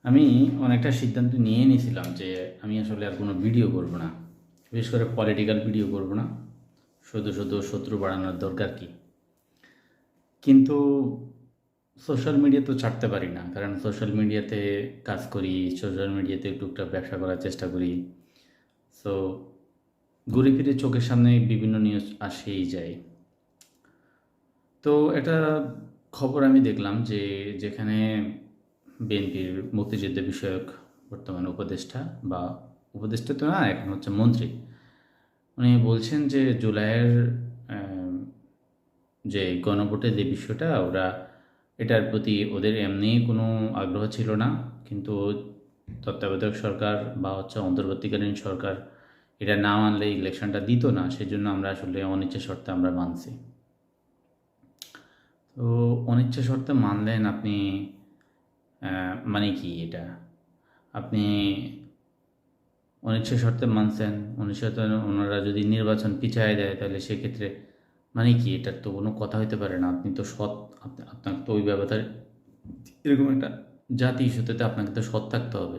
আমি অনেকটা সিদ্ধান্ত নিয়ে নিয়েছিলাম যে আমি আসলে আর কোনো ভিডিও করব না, বিশেষ করে পলিটিক্যাল ভিডিও করব না। শুধু শুধু শত্রু বাড়ানোর দরকার কি? কিন্তু সোশ্যাল মিডিয়া তো ছাড়তে পারি না, কারণ সোশ্যাল মিডিয়াতে কাজ করি, সোশ্যাল মিডিয়াতে টুকটাক ব্যবসা করার চেষ্টা করি। সো ঘুরে ফিরে চোখের সামনে বিভিন্ন নিউজ আসেই যায়। তো এটা খবর আমি দেখলাম যে যেখানে বিএনপির মুক্তিযুদ্ধ বিষয়ক বর্তমান উপদেষ্টা, বা উপদেষ্টা তো না, এখন হচ্ছে মন্ত্রী, উনি বলছেন যে জুলাইয়ের আহ, যে গণভোটের যে বিষয়টা, ওরা এটার প্রতি ওদের এমনি কোনো আগ্রহ ছিল না, কিন্তু তত্ত্বাবধায়ক সরকার বা হচ্ছে অন্তর্বর্তীকালীন সরকার এটা না মানলে ইলেকশনটা দিত না, সেজন্য আমরা আসলে অনিচ্ছা শর্তে আমরা মানছি। তো অনিচ্ছা শর্তে মানলেন আপনি, মানে কি এটা? আপনি অনিচ্ছা শর্তে মানছেন, অনিচ্ছা শর্তে ওনারা যদি নির্বাচন পিছায় দেয় তাহলে সেক্ষেত্রে মানে কি? এটার তো কোনো কথা হইতে পারে না। আপনি তো সৎ, আপনার তো ওই ব্যাপারে এরকম একটা জাতি ইস্যুতে তো আপনাকে তো সৎ থাকতে হবে।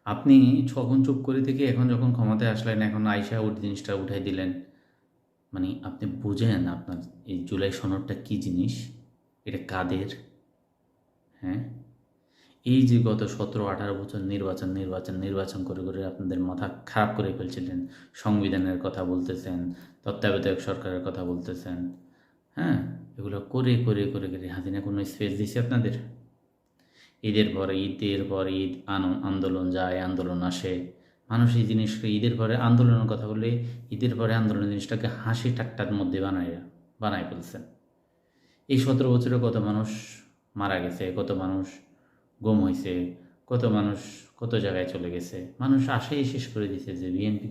আপনি যখন চুপ করে থেকে এখন যখন ক্ষমতায় আসলেন, এখন আইসা ওই জিনিসটা উঠাই দিলেন। মানে আপনি বুঝেন আপনার এই জুলাই সনদটা কী জিনিস? এটা কাদের? হ্যাঁ, এই যে গত 17-18 বছর নির্বাচন নির্বাচন নির্বাচন করে করে আপনাদের মাথা খারাপ করে ফেলছিলেন, সংবিধানের কথা বলতেছেন, তত্ত্বাবধায়ক সরকারের কথা বলতেছেন, হ্যাঁ, এগুলো করে করে করে করে হাসিনা কোনো স্পেস দিছে আপনাদের? ঈদের পর ঈদ আন্দোলন যায়, আন্দোলন আসে, মানুষ এই জিনিসকে ঈদের পরে আন্দোলনের কথা বলে ঈদের পরে আন্দোলনের জিনিসটাকে হাসি ঠাট্টার মধ্যে বানায় ফেলছেন। এই 17 বছরে কত মানুষ মারা গেছে, কত মানুষ গুম হয়েছে, কত মানুষ কত জায়গায় চলে গেছে। মানুষ আশাই শেষ করে দিয়েছে যে বিএনপি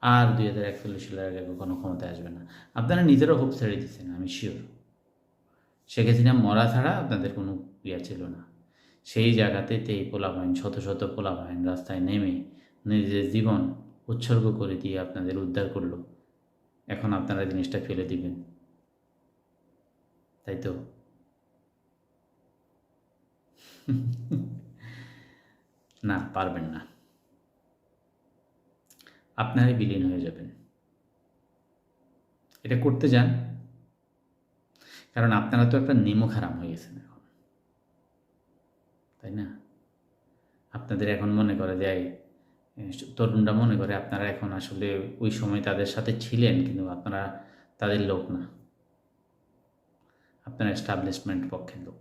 আর 2041 সালের আগে কখনো ক্ষমতায় আসবে না। আপনারা নিজেরাও হোপ ছেড়ে দিচ্ছেন, আমি শিওর। শেখ হাসিনা মরা ছাড়া আপনাদের কোনো ইয়া ছিল না। সেই জায়গাতে এই পোলাপাইন, শত শত পোলাপাইন রাস্তায় নেমে নিজের জীবন উৎসর্গ করে দিয়ে আপনাদের উদ্ধার করলো। এখন আপনারা জিনিসটা ফেলে দিবেন, তাই তো? না, পারবেন না। আপনারাই বিলীন হয়ে যাবেন। এটা করতে যান, কারণ আপনারা তো একটা নিমক হারাম হয়ে গেছেন এখন, তাই না? আপনাদের এখন মনে করে যে তরুণরা মনে করে আপনারা এখন আসলে ওই সময় তাদের সাথে ছিলেন, কিন্তু আপনারা তাদের লোক না, আপনারা এস্টাবলিশমেন্ট পক্ষের লোক।